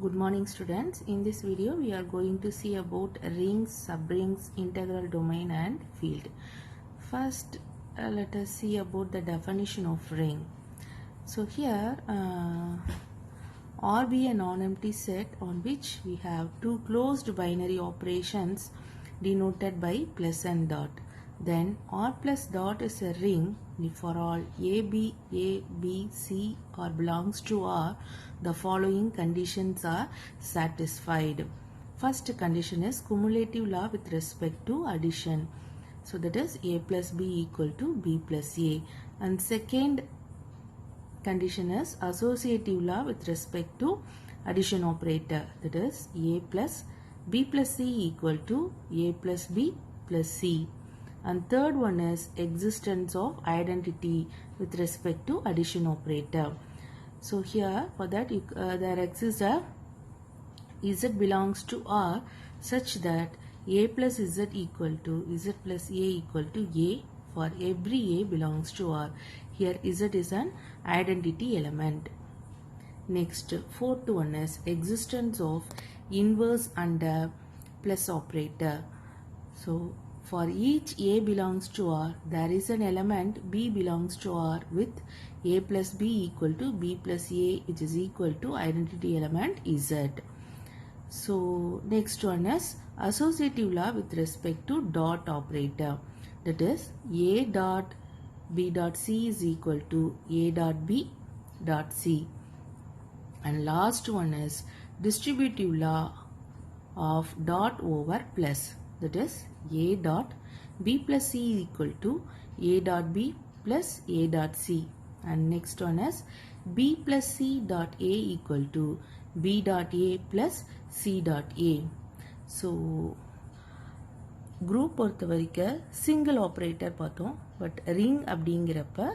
Good morning students. In this video we are going to see about rings, subrings, integral domain and field. First let us see about the definition of ring. So here R be a non-empty set on which we have two closed binary operations denoted by plus and dot. Then R plus dot is a ring if for all A, B, C or belongs to R, the following conditions are satisfied. First condition is cumulative law with respect to addition. So that is A plus B equal to B plus A. And second condition is associative law with respect to addition operator. That is A plus B plus C equal to A plus B plus C. And third one is existence of identity with respect to addition operator. So here for that there exists a Z belongs to R such that A plus Z equal to Z plus A equal to A for every A belongs to R. Here Z is an identity element. Next, fourth one is existence of inverse and plus operator. So for each A belongs to R, there is an element B belongs to R with A plus B equal to B plus A, which is equal to identity element Z. So next one is associative law with respect to dot operator. That is A dot B dot C is equal to A dot B dot C. And last one is distributive law of dot over plus. That is A dot B plus C is equal to A dot B plus A dot C. And next one is B plus C dot A equal to B dot A plus C dot A. So group பொறுத்த வரைக்கும் single operator பார்த்தோம். But ring அப்படிங்கிறப்ப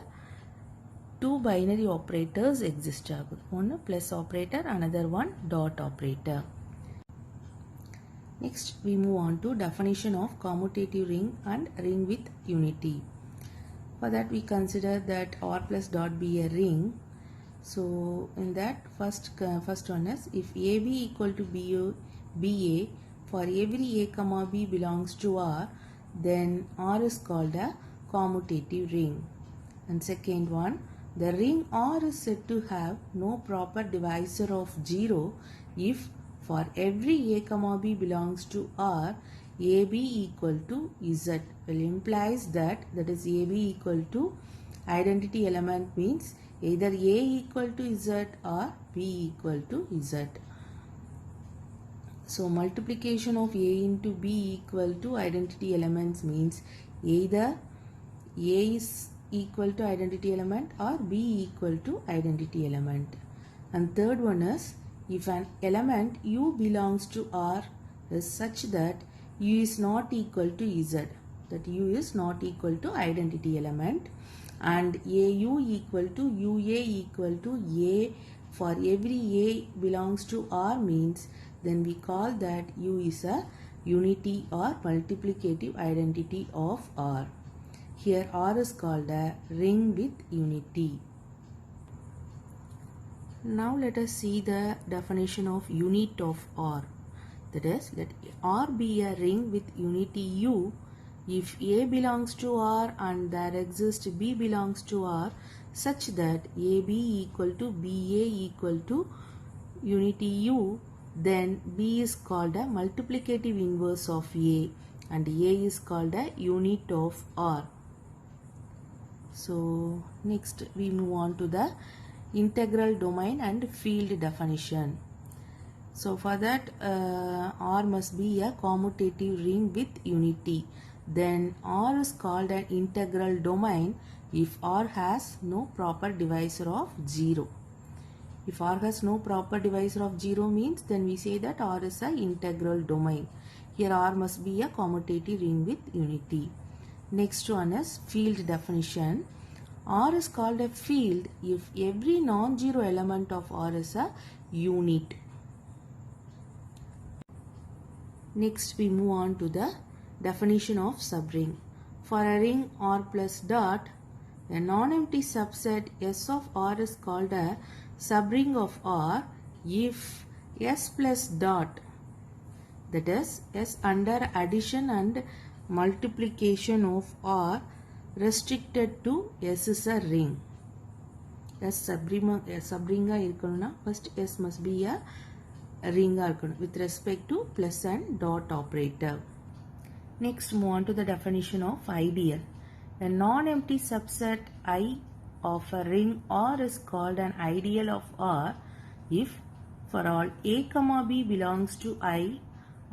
two binary operators exist ஆகுது. One plus operator, another one dot operator. Next we move on to definition of commutative ring and ring with unity. For that we consider that R plus dot be a ring. So in that first one is if AB equal to BA for every A comma B belongs to R, then R is called a commutative ring. And second one, the ring R is said to have no proper divisor of 0 if for every A comma B belongs to R, AB equal to Z. Well, implies that is AB equal to identity element means either A equal to Z or B equal to Z. So multiplication of A into B equal to identity elements means either A is equal to identity element or B equal to identity element. And third one is if an element U belongs to R is such that U is not equal to Z, that U is not equal to identity element, and AU equal to UA equal to A for every A belongs to R means then we call that U is a unity or multiplicative identity of R. Here R is called a ring with unity. Now let us see the definition of unit of R. That is, let R be a ring with unity U if A belongs to R and there exists B belongs to R such that AB equal to BA equal to unity U, then B is called a multiplicative inverse of A and A is called a unit of R. So next we move on to the integral domain and field definition. So for that R must be a commutative ring with unity. Then R is called an integral domain if R has no proper divisor of 0. If R has no proper divisor of 0 means then we say that R is an integral domain. Here R must be a commutative ring with unity. Next one is field definition. R is called a field if every non-zero element of R is a unit. Next we move on to the definition of subring. For a ring R plus dot, a non-empty subset S of R is called a subring of R if S plus dot, that is S under addition and multiplication of R restricted to S is a ring. S subring இருக்கணும்னா first S must be a ring இருக்கணும் with respect to plus and dot operator. Next, move on to the definition of ideal. A non-empty subset I of a ring R is called an ideal of R if for all A comma B belongs to I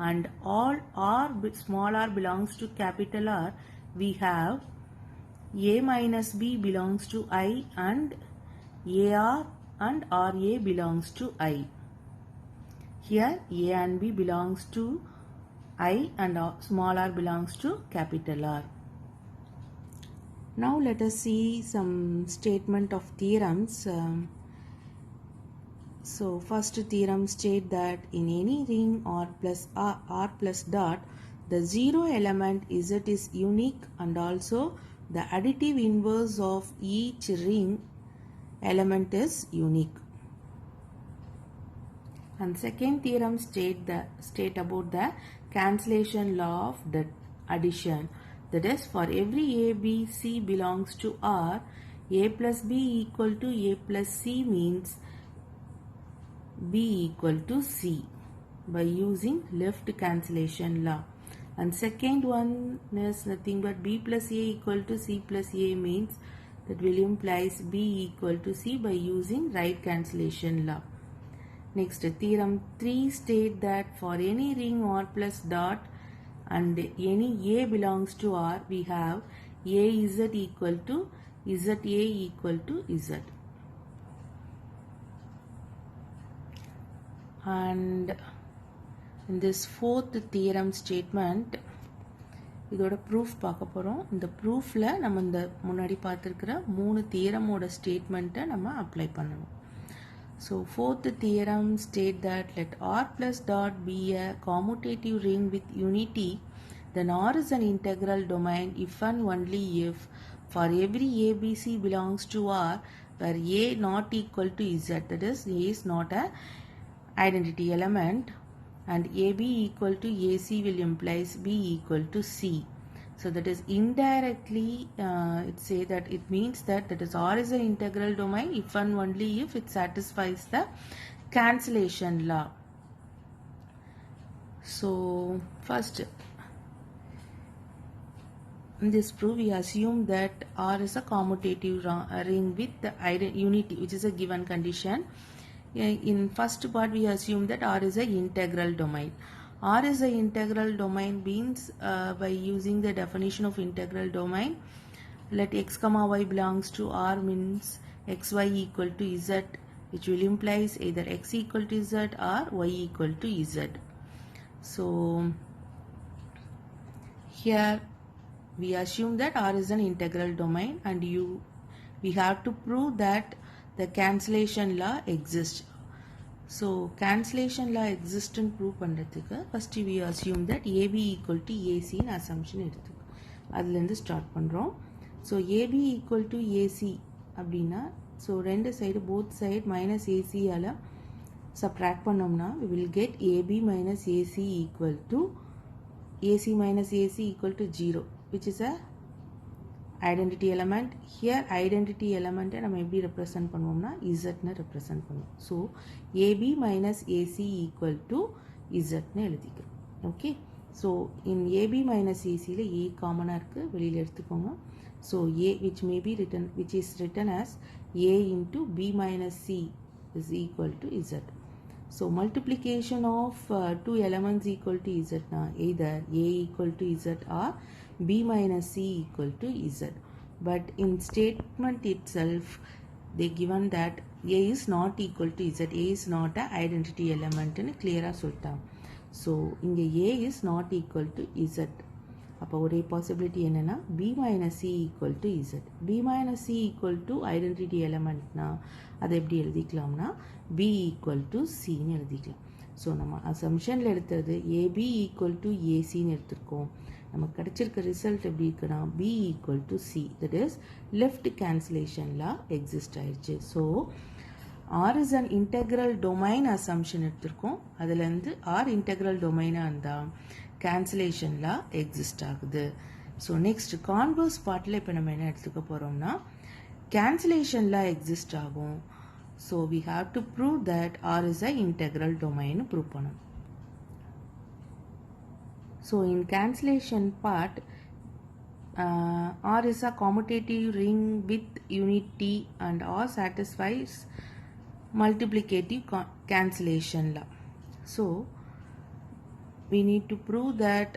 and all R small r belongs to capital R, we have A minus B belongs to I and AR and RA belongs to I. Here A and B belongs to I and small r belongs to capital R. Now let us see some statement of theorems. So first theorem state that in any ring R plus dot, the zero element Z is unique and also the additive inverse of each ring element is unique. And second theorem state about the cancellation law of the addition. That is, for every A, B, C belongs to R, A plus B equal to A plus C means B equal to C by using left cancellation law. And second one is nothing but B plus A equal to C plus A means that will implies B equal to C by using right cancellation law. Next, theorem 3 state that for any ring R plus dot and any A belongs to R, we have AZ equal to ZA equal to Z. And in this fourth theorem statement, இதோட proof பார்க்க போறோம். இந்த proofல நம்ம இந்த முன்னாடி பார்த்திருக்கிற மூணு தியரமோட ஸ்டேட்மெண்ட்டை நம்ம அப்ளை பண்ணணும். So fourth theorem state that let R plus dot be a commutative ring with unity, then R is an integral domain if and only if for every ABC belongs to R where A not equal to Z, that is A is not a identity element, and AB equal to AC will implies B equal to C. So that is indirectly it say that it means that is R is an integral domain if and only if it satisfies the cancellation law. So first in this proof we assume that R is a commutative ring with the unity, which is a given condition. In first part we assume that R is an integral domain. R is an integral domain means by using the definition of integral domain, let x comma y belongs to R means xy equal to z, which will implies either x equal to z or y equal to z. So here we assume that R is an integral domain and we have to prove that the cancellation law exists. So cancellation law exists and prove பண்றதுக்கு first we assume that AB equal to AC ன்னு assumption எடுத்துக்கோ. அதுலேருந்து start பண்ணுறோம். So AB equal to AC அப்படின்னா so ரெண்டு side both side minus ஏசியால் subtract பண்ணோம்னா we will get AB minus AC equal to AC minus AC equal to 0, which is a identity element. Here identity element நம்ம எப்படி represent பண்ணுவோம்னா Z ன்னு represent பண்ணுவோம். So AB minus AC equal to Z ன்னு எழுதிக்கிறோம். Okay. So in AB minus AC ல A காமனாக இருக்கு, வெளியில் எடுத்துக்கோங்க. So A which is written as A into B minus C is equal to Z. So multiplication of two elements equal to Z na either A equal to Z or B minus C equal to Z. But in statement itself they given that A is not equal to Z. A is not an identity element ன்னு clear-ஆ சொல்லிட்டாங்க. So இங்க A is not equal to Z. அப்போ ஒரே possibility என்னன்னா B minus C equal to Z. B minus C equal to identity elementனா அதை எப்படி எழுதிக்கலாம்னா B equal to C ன்னு எழுதிக்கலாம். ஸோ நம்ம அசம்ஷனில் எடுத்தது AB equal to ACன்னு எடுத்திருக்கோம். நமக்கு கிடைச்சிருக்க ரிசல்ட் எப்படி இருக்குன்னா B equal to C, that is left cancellation law exist ஆயிடுச்சு. So R is an integral domain assumption எடுத்திருக்கோம். அதிலிருந்து R integral domain இருந்தா cancellation law exist ஆகுது. So next converse partல இப்போ நம்ம என்ன எடுத்துக்க போறோம்னா cancellation law exist ஆகும். So we have to prove that R is a integral domain prove பண்ணணும். So in cancellation part R is a commutative ring with unity and R satisfies multiplicative cancellation law. So we need to prove that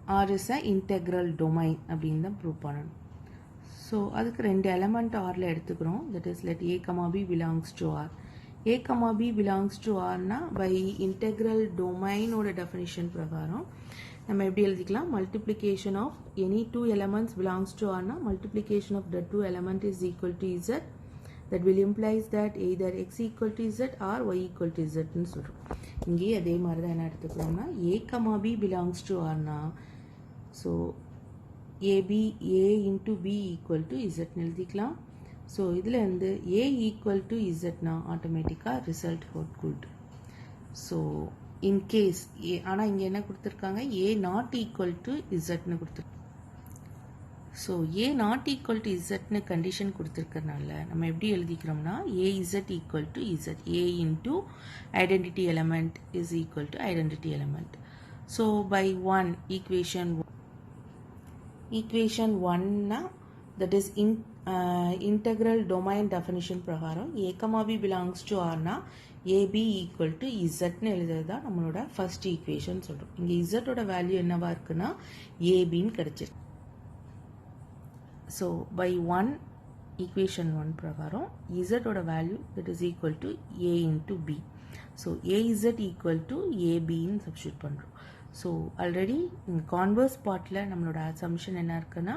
R is a integral domain அப்படினு prove பண்ணணும். So அதுக்கு ரெண்டு element R ல எடுத்துக்கிறோம். That is let A, B belongs to R. A, B belongs to R னா by integral domain ஓட definition பிரகாரம் நம்ம எப்படி எழுதிக்கலாம் multiplication of any two elements belongs to R னா multiplication of the two element is equal to Z. That will implies that either x equal to z or y equal to z ன்னு சொல்றோம். இங்கே அதே மாதிரி தான் என்ன எடுத்துக்கிறோம்னா a, b belongs to R னா so a into b equal to z ன்னு எழுதிக்கலாம். So இதுல இருந்து a equal to z னா ஆட்டோமேட்டிக்கா result hold good. So in case ஆனா இங்க என்ன கொடுத்திருக்காங்க a not equal to z ன்னு கொடுத்திருக்காங்க. So a not equal to z ன்னு condition கொடுத்திருக்கறனால நம்ம எப்படி எழுதிக்கிறோம்னா a z equal to z, a into identity element is equal to identity element. So by 1 equation 1 னா that is integral domain definition பிரகாரம் a, b belongs to R னா ab equal to z ன்னு எழுதுறதா நம்மளோட first equation சொல்றோம். இங்க z ஓட value என்னவா இருக்குன்னா ab ன்னு கிடைச்சிருக்கு. So by 1 equation 1 பிரகாரம் z ஓட value that is equal to a into b. So az equal to ab ன்னு substitute பண்றோம். So already in converse partல நம்மளோட assumption என்ன இருக்குன்னா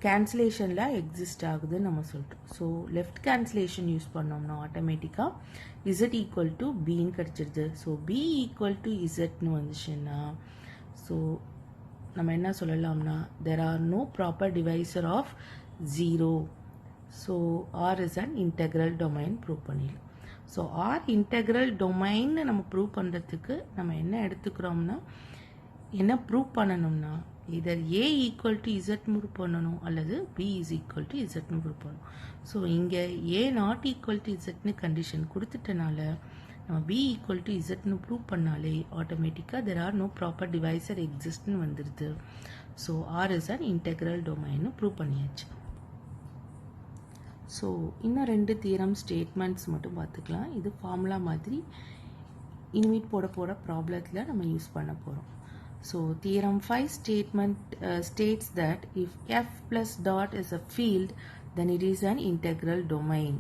cancellationல exist ஆகுதுன்னு நம்ம சொல்றோம். So left cancellation யூஸ் பண்ணோம்னா ஆட்டோமேட்டிக்கா z equal to b ன்னு கிடைச்சிருது. So b equal to z ன்னு வந்துச்சுன்னா so நம்ம என்ன சொல்லலாம்னா there are no proper divisor of 0. So R is an integral domain prove பண்ணிடலாம். So R integral domain நம்ம prove பண்றதுக்கு நம்ம என்ன எடுத்துக்கிறோம்னா என்ன prove பண்ணணும்னா either A equal to Z prove பண்ணணும் அல்லது B is equal to Z prove பண்ணணும். So இங்க A not equal to Z ன்னு condition கொடுத்துட்டனால நம்ம b equal to z ன்னு prove பண்ணாலே ஆட்டோமேட்டிக்கா there are no proper divisor exist ன்னு வந்துருது. So R is an integral domain ன்னு prove பண்ணியாச்சு. So இன்னும் ரெண்டு தியரம் ஸ்டேட்மெண்ட்ஸ் மட்டும் பார்த்துக்கலாம். இது ஃபார்முலா மாதிரி இனிமேட் போட ப்ராப்ளத்தில் நம்ம யூஸ் பண்ண போகிறோம். So theorem 5 statement states that if f plus dot is a field then it is an integral domain.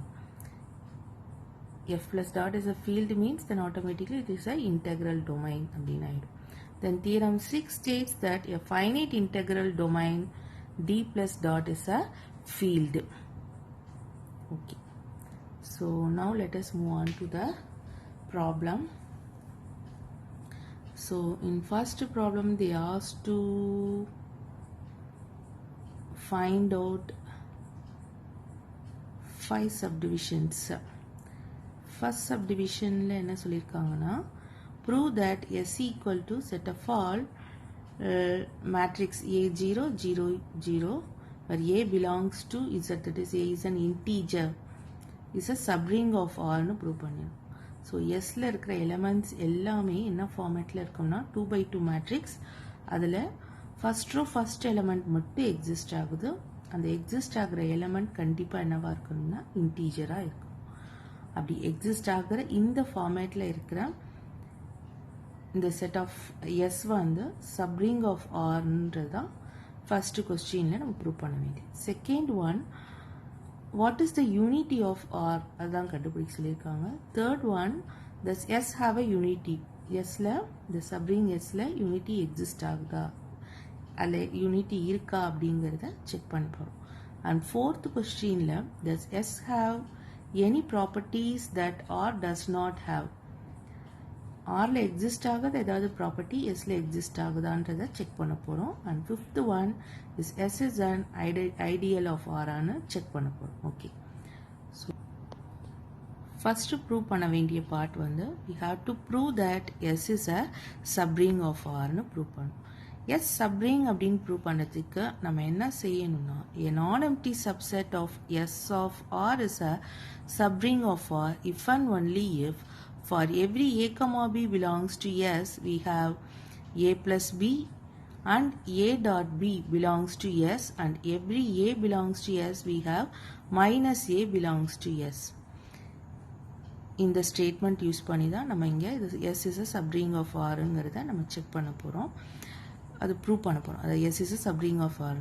F plus dot is a field means then automatically it is a integral domain. Then theorem 6 states that a finite integral domain D plus dot is a field. Okay. So now let us move on to the problem. So in first problem they asked to find out 5 subdivisions. First subdivision ல என்ன சொல்லிருக்காங்கன்னா prove that S equal to set of all matrix A0 0 0 where A belongs to Z, that is A is an integer, is a subring of R னு prove பண்ணிரும். So S ல இருக்கிற elements எல்லாமே என்ன formatல இருக்கும்னா 2 by 2 matrix. அதுல first row first element மட்டும் exist ஆகுது. அந்த exist ஆகுற element கண்டிப்பா என்னவா இருக்கணும்னா integer இருக்கும். அப்படி எக்ஸிஸ்ட் ஆகிற இந்த ஃபார்மேட்ல இருக்கிற இந்த செட் ஆஃப் எஸ் வந்து சப்ரிங் ஆஃப் ஆர்ன்றதான் ஃபர்ஸ்ட் கொஸ்டின்ல நம்ம ப்ரூவ் பண்ண வேண்டியது. Second one what is the unity of R அதுதான் கண்டுபிடிக்க சொல்லியிருக்காங்க. Third one thus S have a unity, எஸ்ல இந்த சப்ரிங் எஸ்ல யூனிட்டி எக்ஸிஸ்ட் ஆகுதா அல்ல யூனிட்டி இருக்கா அப்படிங்கிறத செக் பண்ண போகிறோம். அண்ட் ஃபோர்த் கொஸ்டின்ல thus S have any properties that R does not have. R ல exist ஆகாத ஏதாவது ப்ராப்பர்ட்டி S ல exist ஆகுதான்றதை செக் பண்ண போறோம். And fifth one is S is an ideal of R ஆன்னு செக் பண்ண போறோம். ஓகே, ஸோ first prove பண்ண வேண்டிய part வந்து we have to prove that S is a subring of R னு prove பண்ணணும். S subring அப்படின்னு prove பண்ணதுக்கு நம்ம என்ன செய்யணும்னா a non-empty subset of S of R is a subring of R if and only if for every A comma B belongs to S we have A plus B and A dot B belongs to S and every A belongs to S we have minus A belongs to S. இந்த statement use பண்ணி தான் நம்ம இங்கே S is a subring of R ங்கிறத நம்ம check பண்ண போகிறோம், அது prove பண்ண போகிறோம். அது S is a subring of R.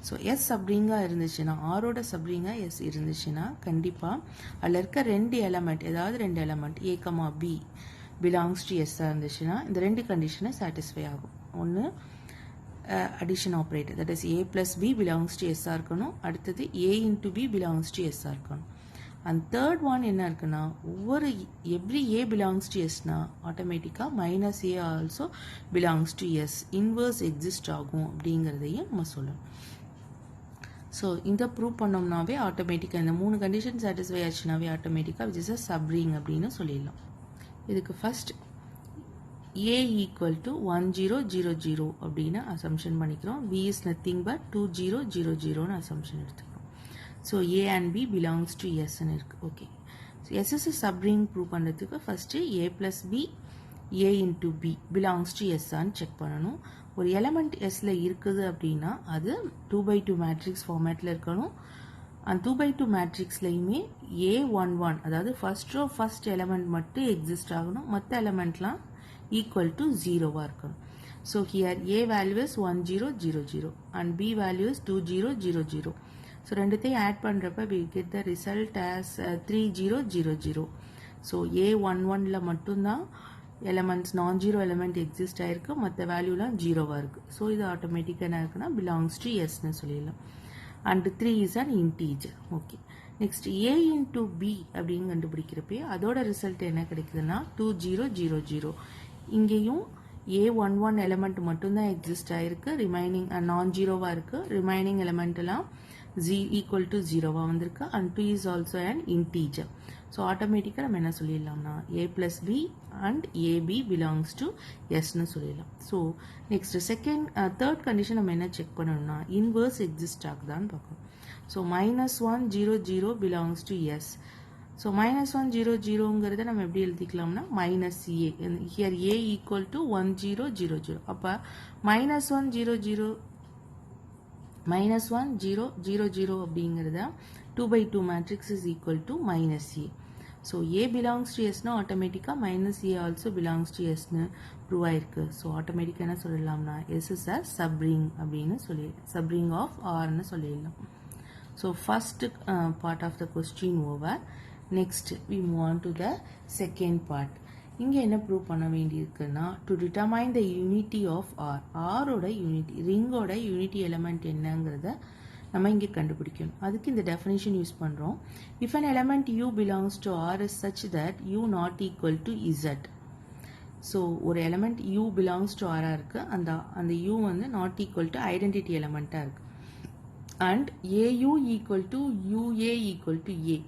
So S சப்ரிங்காக இருந்துச்சுன்னா, ஆரோட சப்ரிங்காக S இருந்துச்சுன்னா கண்டிப்பாக அதில் இருக்க ரெண்டு எலமெண்ட், ஏதாவது ரெண்டு element A comma B belongs to எஸ்ஸாக இருந்துச்சுன்னா இந்த ரெண்டு கண்டிஷனை சாட்டிஸ்ஃபை ஆகும். ஒன்று addition operator, that is A plus B belongs to எஸ்ஸாக இருக்கணும், அடுத்தது A into B belongs to எஸ்ஸாக இருக்கணும். அண்ட் தேர்ட் ஒன் என்ன இருக்குன்னா, ஒவ்வொரு எவ்ரி ஏ பிலாங்ஸ் டு எஸ்னா ஆட்டோமேட்டிக்காக minus A also belongs to S, inverse exist ஆகும் அப்படிங்கிறதையும் நம்ம சொல்லணும். ஸோ இந்த ப்ரூவ் பண்ணோம்னாவே ஆட்டோமேட்டிக்காக இந்த மூணு கண்டிஷன் சாட்டிஸ்ஃபை ஆச்சுனாவே ஆட்டோமேட்டிக்காக விச் இஸ் அ சப்ரிங் அப்படின்னு சொல்லிடலாம். இதுக்கு ஃபர்ஸ்ட் A equal to 1000 அப்படின்னு அசம்ஷன் பண்ணிக்கிறோம். B is nothing but 2000 assumption எடுத்துக்கிறோம். So A and B belongs to S ன்னு இருக்கு. Okay, so S is a subring prove பண்ணுறதுக்கு first A plus B A into B belongs to S ஆன்னு check பண்ணணும். ஒரு element Sல இருக்குது அப்படின்னா அது 2x2 மேட்ரிக்ஸ் ஃபார்மேட்டில் இருக்கணும். அந்த 2x2 மேட்ரிக்ஸ்லையுமே A11 அதாவது ஃபர்ஸ்ட் ரோ ஃபர்ஸ்ட் எலமெண்ட் மட்டும் எக்ஸிஸ்ட் ஆகணும், மற்ற எலமெண்ட்லாம் ஈக்குவல் டு 0வாக இருக்கணும். So here A value is 1000 and B value is 2000. So ரெண்டுத்தையும் ஆட் பண்ணுறப்ப we get the result as 3000. So A11ல மட்டும்தான் எலமெண்ட்ஸ் நான் ஜீரோ எலமெண்ட் எக்ஸிஸ்ட் ஆயிருக்கு, மற்ற வேல்யூலாம் ஜீரோவாக இருக்குது. ஸோ இது ஆட்டோமேட்டிக்காக என்ன இருக்குன்னா பிலாங்ஸ் டு எஸ்ன்னு சொல்லிடலாம். And 3 is an integer. Okay, next A into B அப்படின்னு கண்டுபிடிக்கிறப்பே அதோட ரிசல்ட் என்ன கிடைக்குதுன்னா 2000. இங்கேயும் A11 எலமெண்ட் மட்டும்தான் எக்ஸிஸ்ட் ஆயிருக்கு, ரிமைனிங் நான் ஜீரோவாக இருக்குது, ரிமைனிங் எலமெண்ட் எல்லாம் equal to 0வா வந்திருக்கு. And 2 is also an integer. So ஆட்டோமேட்டிக்காக நம்ம என்ன சொல்லிடலாம்னா A plus B and AB belongs to Sன்னு சொல்லிடலாம். ஸோ நெக்ஸ்ட் தேர்ட் கண்டிஷன் நம்ம என்ன செக் பண்ணணும்னா இன்வர்ஸ் எக்ஸிஸ்ட் ஆகுதான்னு பார்க்கணும். So -100 belongs to S. So -100ங்கிறத நம்ம எப்படி எழுதிக்கலாம்னா minus A, here A equal to 1000. அப்போ -100 அப்படிங்கிறத 2x2 matrix is equal to minus A. So A belongs to எஸ்னா ஆட்டோமேட்டிக்காக minus A also belongs to எஸ்னு ப்ரூவ் ஆயிருக்கு. ஸோ ஆட்டோமேட்டிக்காக என்ன சொல்லிடலாம்னா S is a subring அப்படின்னு சப்ரிங் ஆஃப் ஆர்னு சொல்லிடலாம். So first part of the question over. Next we move on to the second part. இங்கே என்ன ப்ரூவ் பண்ண வேண்டியிருக்குன்னா to determine the unity of R, ஆரோட யூனிட்டி, ரிங்கோட யூனிட்டி எலமெண்ட் என்னங்கிறத நம்ம இங்கே கண்டுபிடிக்கணும். அதுக்கு இந்த டெஃபினேஷன் யூஸ் பண்ணுறோம். If an element U belongs to R is such that U not equal to Z. So ஒரு element U belongs to R இருக்குது, அந்த U வந்து நாட் ஈக்குவல் டு ஐடென்டிட்டி எலமெண்ட்டாக இருக்குது. அண்ட் AU equal to UA equal to A.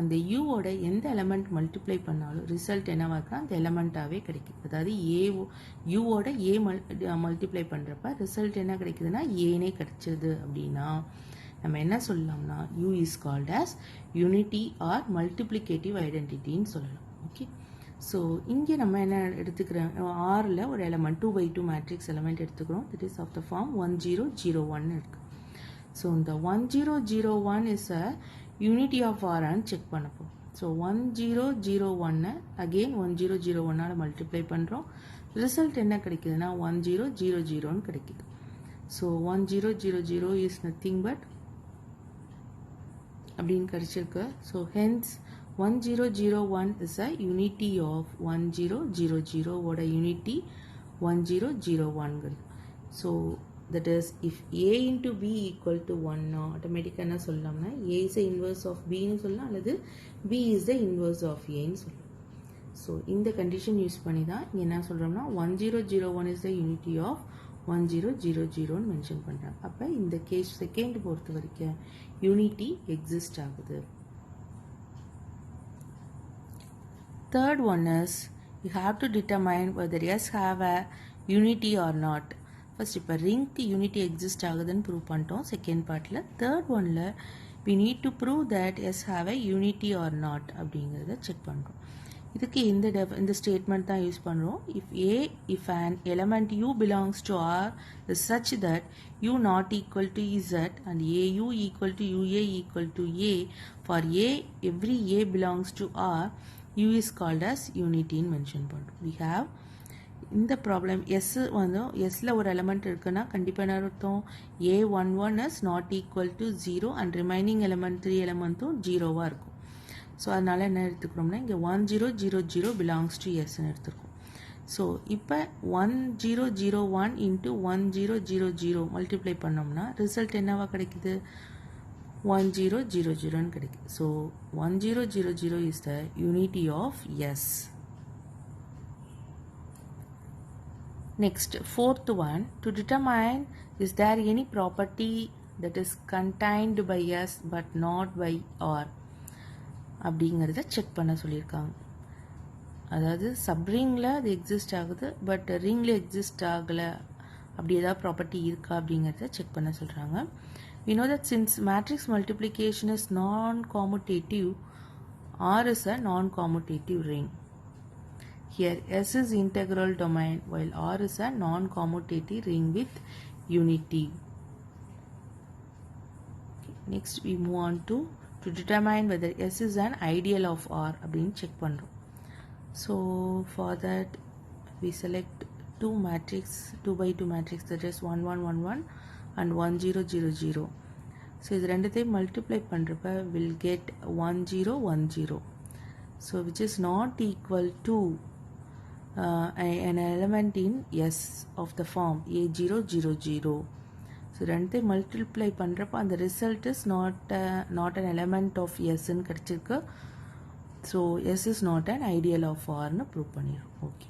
அந்த யூவோட எந்த element multiply பண்ணாலும் ரிசல்ட் என்னவா இருக்கா அந்த எலமெண்ட்டாகவே கிடைக்குது. அதாவது யூவோட ஏ மல்டிப்ளை பண்ணுறப்ப ரிசல்ட் என்ன கிடைக்குதுன்னா ஏனே கிடைச்சது அப்படின்னா நம்ம என்ன சொல்லலாம்னா U is called as unity or multiplicative identity ன்னு சொல்லலாம். ஓகே, ஸோ இங்கே நம்ம என்ன எடுத்துக்கிறோம், ஆரில் ஒரு எலமெண்ட் 2x2 மேட்ரிக்ஸ் எலமெண்ட் எடுத்துக்கிறோம். That is of the form 1001 இருக்கு. ஸோ இந்த 1001 இஸ் அ யூனிட்டி ஆஃப் ஆர்ன்னு செக் பண்ண போகிறோம். ஸோ 1001 அகெயின் 1001 மல்டிப்ளை பண்ணுறோம். ரிசல்ட் என்ன கிடைக்குதுன்னா 1000 கிடைக்குது. ஸோ 1000 இஸ் நத்திங் பட் அப்படின்னு கிடைச்சிருக்கு. So hence 1001 is a unity of 1000 ஓட unity 1001. So that is if A into B equal to 1 automatically என்ன சொல்லலாம்னா A is the inverse of B ன்னு சொல்லலாம், அல்லது B is the inverse of A ன்னு சொல்லலாம். ஸோ இந்த கண்டிஷன் யூஸ் பண்ணி தான் இங்கே என்ன சொல்கிறோம்னா 1001 is the unity of 1000 mention பண்ணுறாங்க. அப்போ இந்த கேஸ் செகண்ட் பொறுத்த வரைக்கும் யூனிட்டி எக்ஸிஸ்ட் ஆகுது. third one is you have to determine whether S have a unity or not. First இப்போ ரிங்க்கு யூனிட்டி எக்ஸிஸ்ட் ஆகுதுன்னு ப்ரூவ் பண்ணிட்டோம் செகண்ட் பார்ட்டில். தேர்ட் ஒனில் we need to prove that S have a unity or not அப்படிங்கிறத check பண்ணுறோம். இதுக்கு இந்த statement தான் யூஸ் பண்ணுறோம். if an element U belongs to R is such that U not equal to Z and AU equal to UA equal to A, for every A belongs to R, U is called as unity ன்னு mention பண்ணுறோம். we have இந்த problem எஸ்ல ஒரு element இருக்குன்னா கண்டிப்பாக என்ன அர்த்தம் A11 is not equal to 0 and remaining element 3 எலமெண்ட்டும் ஜீரோவாக இருக்கும். ஸோ அதனால் என்ன எடுத்துக்கிறோம்னா இங்கே 1000 belongs to Sன்னு எடுத்துருக்கோம். ஸோ இப்போ 1001 into 1000 மல்டிப்ளை பண்ணோம்னா ரிசல்ட் என்னவா கிடைக்குது 1000ன்னு கிடைக்குது. So 1000 is the unity of S. Next, fourth one, to determine is there any property that is contained by S but not by R அப்படிங்கிறத செக் பண்ண சொல்லியிருக்காங்க. அதாவது சப்ரிங்கில் அது எக்ஸிஸ்ட் ஆகுது பட் ரிங்கில் எக்ஸிஸ்ட் ஆகலை அப்படி ஏதாவது ப்ராப்பர்ட்டி இருக்கா அப்படிங்கிறத செக் பண்ண சொல்கிறாங்க. we know that since matrix multiplication is non-commutative, R is a non-commutative ring. Here S is integral domain while R is a non-commutative ring with unity. Okay, next we move on to determine whether S is an ideal of R அப்படின்னு check பண்ணுறோம். So for that we select two by 2 matrix that is 1111 and 1000. So இது ரெண்டுத்தையும் multiply பண்ணுறப்ப will get 1010. So which is not equal to an element in S of the form A000. So ரெண்டை multiply பண்ணுறப்போ அந்த result is not an element of Sன்னு கிடச்சிருக்கு. So S is not an ideal of Rன்னு ப்ரூவ் பண்ணிடும். Okay.